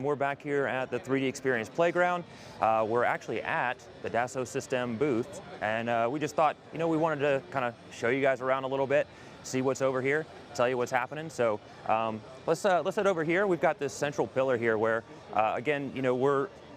we're back here at the 3D Experience Playground. We're actually at the Dassault Systèmes booth, and we just thought, we wanted to kind of show you guys around a little bit, see what's over here, tell you what's happening. So let's head over here. We've got this central pillar here where, again,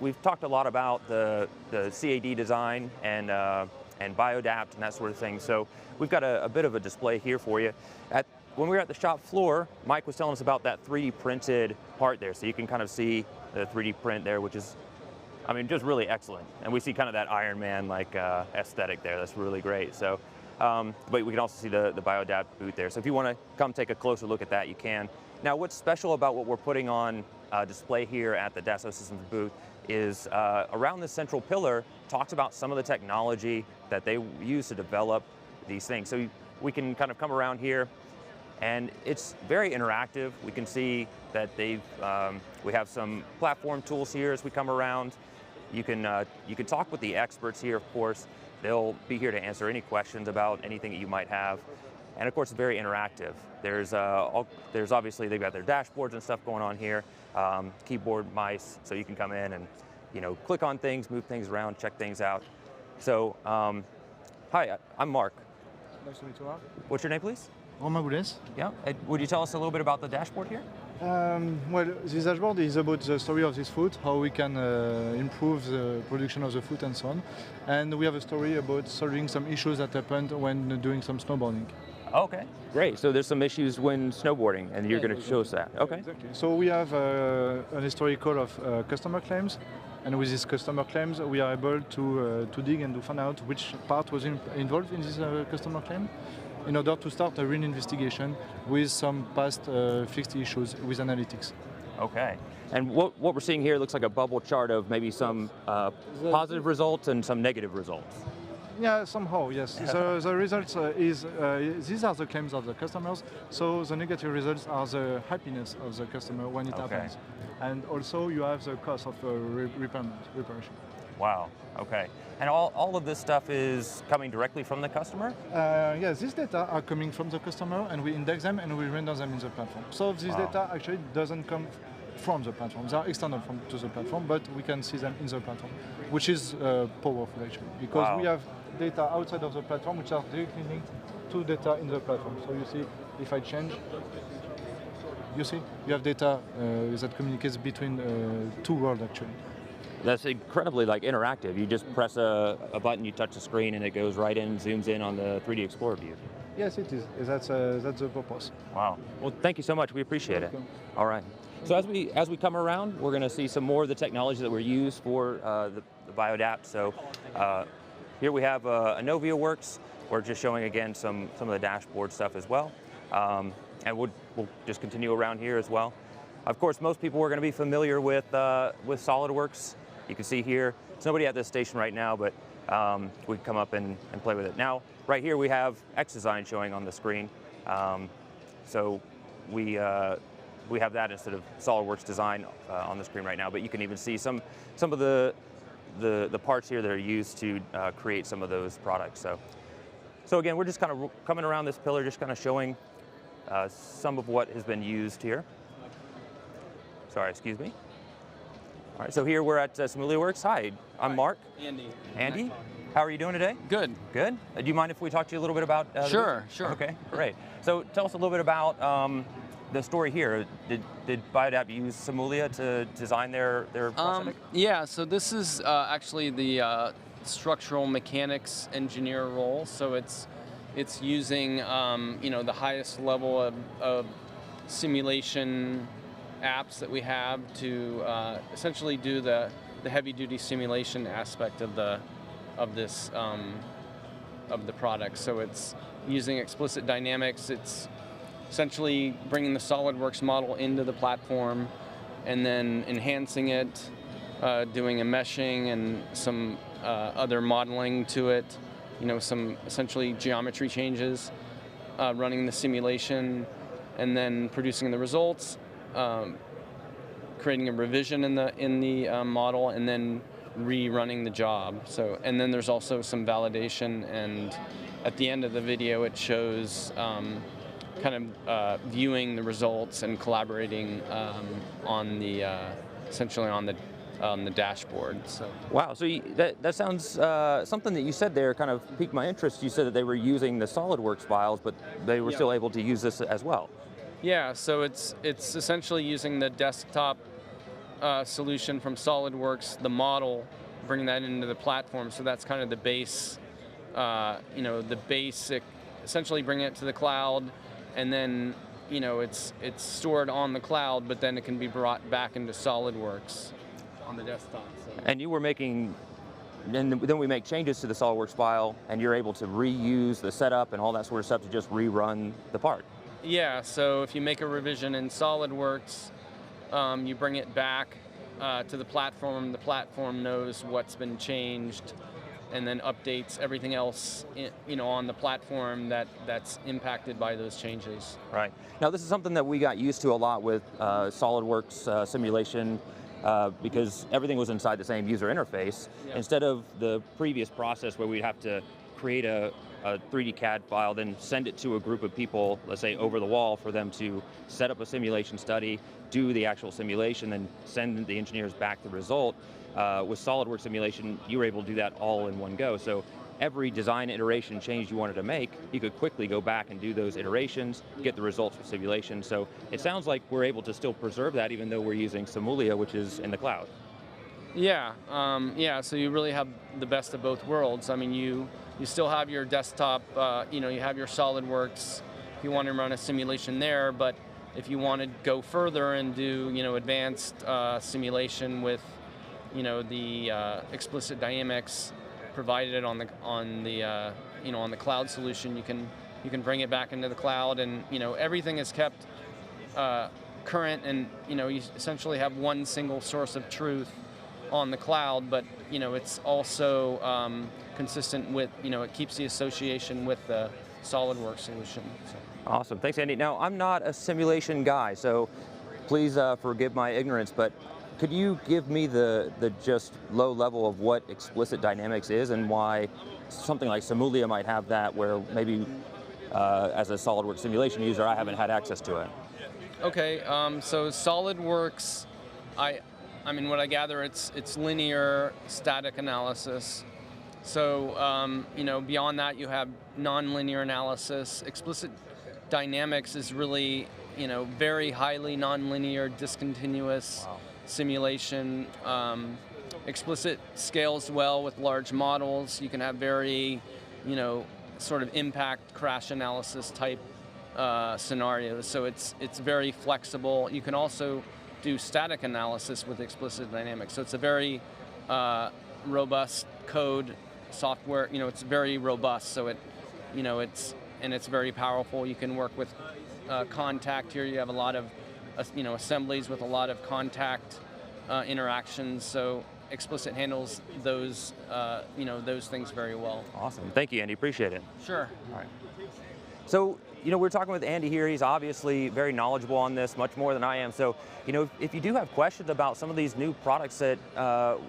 we've talked a lot about the CAD design and Biodapt and that sort of thing. So we've got a bit of a display here for you. When we were at the shop floor, Mike was telling us about that 3D printed part there. So you can kind of see the 3D print there, which is, just really excellent. And we see kind of that Iron Man like aesthetic there. That's really great. So, but we can also see the Biodapt booth there. So if you want to come take a closer look at that, you can. Now, what's special about what we're putting on display here at the Dassault Systèmes booth is around this central pillar talks about some of the technology that they use to develop these things. So we can kind of come around here, and it's very interactive. We can see that we have some platform tools here as we come around. You can talk with the experts here, of course. They'll be here to answer any questions about anything that you might have. And of course, it's very interactive. There's obviously, they've got their dashboards and stuff going on here, keyboard, mice, so you can come in and click on things, move things around, check things out. So, hi, I'm Mark. Nice to meet you, Mark. What's your name, please? Romain Boulez. Yeah. Would you tell us a little bit about the dashboard here? Well, this dashboard is about the story of this foot, how we can improve the production of the foot and so on. And we have a story about solving some issues that happened when doing some snowboarding. Okay, great. So there's some issues when snowboarding, and you're going to show us that. Okay. Exactly. So we have an historical of customer claims, and with these customer claims, we are able to dig and to find out which part was involved in this customer claim, in order to start a real investigation with some past fixed issues with analytics. Okay. And what we're seeing here looks like a bubble chart of maybe some positive results and some negative results. Yeah, somehow, yes. The results these are the claims of the customers, so the negative results are the happiness of the customer when it happens. And also you have the cost of reparation. Wow, okay. And all of this stuff is coming directly from the customer? Yes, these data are coming from the customer, and we index them and we render them in the platform. So this data actually doesn't come from the platform. They are external to the platform, but we can see them in the platform, which is powerful actually, because we have data outside of the platform which are directly linked to data in the platform. So you see, if I change, you see, you have data that communicates between two worlds actually. That's incredibly interactive. You just press a button, you touch the screen, and it goes right in, zooms in on the 3D Explorer view. Yes, it is. That's the purpose. Wow. Well, thank you so much. We appreciate it. All right. So as we come around, we're going to see some more of the technology that were used for the Biodapt. So here we have Works. We're just showing again some of the dashboard stuff as well, and we'll just continue around here as well. Of course, most people are going to be familiar with Solidworks. You can see here, there's nobody at this station right now, but we can come up and play with it. Now, right here we have XDesign showing on the screen. So we have that instead of SolidWorks design on the screen right now, but you can even see some of the parts here that are used to create some of those products. So again, we're just kind of coming around this pillar, just kind of showing some of what has been used here. Sorry, excuse me. All right, so here we're at Solidworks. Hi, I'm Mark. Andy. Andy, how are you doing today? Good. Good. Do you mind if we talk to you a little bit about? Sure. Okay, great. So tell us a little bit about the story here. Did Biodapt use Simulia to design their prosthetic? Yeah. So this is actually the structural mechanics engineer role. So it's using the highest level of simulation apps that we have to essentially do the heavy-duty simulation aspect of the product. So it's using explicit dynamics. It's essentially bringing the SolidWorks model into the platform and then enhancing it, doing a meshing and some other modeling to it. Some essentially geometry changes, running the simulation, and then producing the results. Creating a revision in the model, and then rerunning the job. So, and then there's also some validation, and at the end of the video it shows kind of viewing the results and collaborating on the essentially on the dashboard. So. Wow, so that sounds, something that you said there kind of piqued my interest. You said that they were using the SolidWorks files, but they were still able to use this as well. Yeah, so it's essentially using the desktop solution from SolidWorks, the model, bringing that into the platform. So that's kind of the base, the basic, essentially bringing it to the cloud, and then it's stored on the cloud, but then it can be brought back into SolidWorks on the desktop. So. And you were making, and then we make changes to the SolidWorks file, and you're able to reuse the setup and all that sort of stuff to just rerun the part. Yeah, so if you make a revision in SolidWorks, you bring it back to the platform knows what's been changed, and then updates everything else on the platform that's impacted by those changes. Right. Now this is something that we got used to a lot with SolidWorks simulation, because everything was inside the same user interface. Yeah. Instead of the previous process where we'd have to create a 3D CAD file, then send it to a group of people, let's say over the wall, for them to set up a simulation study, do the actual simulation, then send the engineers back the result. With SolidWorks simulation, you were able to do that all in one go. So every design iteration change you wanted to make, you could quickly go back and do those iterations, get the results for simulation. So it sounds like we're able to still preserve that even though we're using Simulia, which is in the cloud. Yeah, so you really have the best of both worlds. I mean, you still have your desktop, you have your SolidWorks if you want to run a simulation there, but if you want to go further and do, advanced simulation with, the explicit dynamics provided on the cloud solution, you can bring it back into the cloud, and everything is kept current, and you essentially have one single source of truth on the cloud, but it's also consistent with, it keeps the association with the SolidWorks solution. So. Awesome, thanks Andy. Now I'm not a simulation guy, so please forgive my ignorance, but could you give me the just low level of what explicit dynamics is and why something like Simulia might have that, where maybe as a SolidWorks simulation user I haven't had access to it? Okay, so SolidWorks, I mean, what I gather, it's linear static analysis. So, beyond that, you have nonlinear analysis. Explicit dynamics is really, very highly nonlinear, discontinuous simulation. Explicit scales well with large models. You can have very, sort of impact crash analysis type scenarios. So it's very flexible. You can also do static analysis with explicit dynamics. So it's a very robust code software. It's very robust. So it's very powerful. You can work with contact here. You have a lot of assemblies with a lot of contact interactions. So Explicit handles those those things very well. Awesome. Thank you, Andy. Appreciate it. Sure. All right. So, we're talking with Andy here. He's obviously very knowledgeable on this, much more than I am. So, if you do have questions about some of these new products that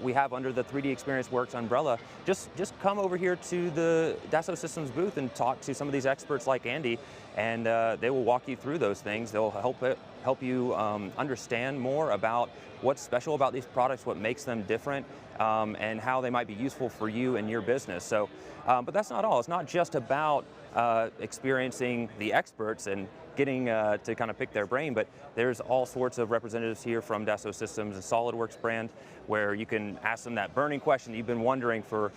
we have under the 3D Experience Works umbrella, just come over here to the Dassault Systèmes booth and talk to some of these experts like Andy, and they will walk you through those things. They'll help you understand more about what's special about these products, what makes them different, and how they might be useful for you and your business. So, but that's not all. It's not just about experiencing the experts and getting to kind of pick their brain, but there's all sorts of representatives here from Dassault Systèmes and SolidWorks brand where you can ask them that burning question that you've been wondering for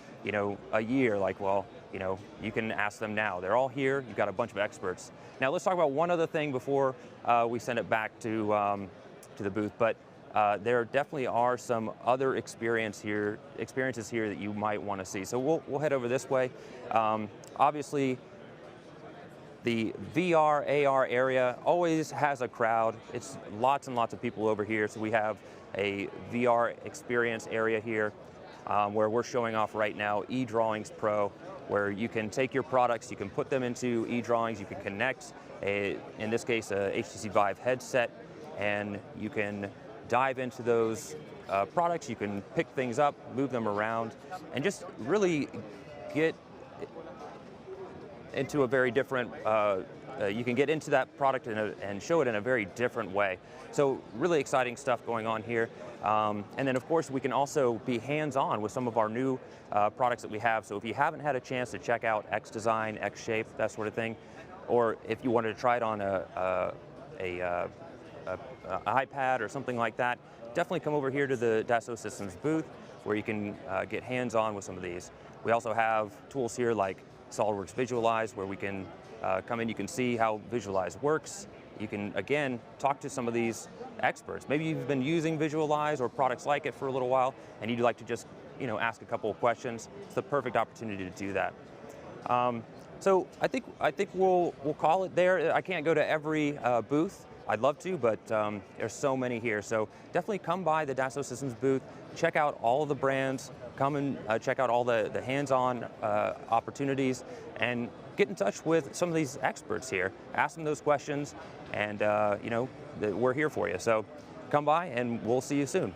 a year, like, well, you can ask them now. They're all here. You've got a bunch of experts. Now let's talk about one other thing before we send it back to the booth, but there definitely are some other experiences here that you might want to see. So we'll head over this way. Obviously, the VR, AR area always has a crowd. It's lots and lots of people over here. So we have a VR experience area here where we're showing off right now eDrawings Pro, where you can take your products, you can put them into eDrawings, you can connect, in this case, a HTC Vive headset, and you can dive into those products. You can pick things up, move them around, and just really get into a very different, you can get into that product and show it in a very different way. So really exciting stuff going on here. And then of course we can also be hands-on with some of our new products that we have. So if you haven't had a chance to check out X Design, X Shape, that sort of thing, or if you wanted to try it on a iPad or something like that, definitely come over here to the Dassault Systèmes booth where you can get hands-on with some of these. We also have tools here like SolidWorks Visualize, where we can come in, you can see how Visualize works. You can, again, talk to some of these experts. Maybe you've been using Visualize or products like it for a little while, and you'd like to just, ask a couple of questions. It's the perfect opportunity to do that. So I think we'll call it there. I can't go to every booth. I'd love to, but there's so many here. So definitely come by the Dassault Systèmes booth, check out all of the brands, come and check out all the hands-on opportunities, and get in touch with some of these experts here. Ask them those questions, and we're here for you. So come by, and we'll see you soon.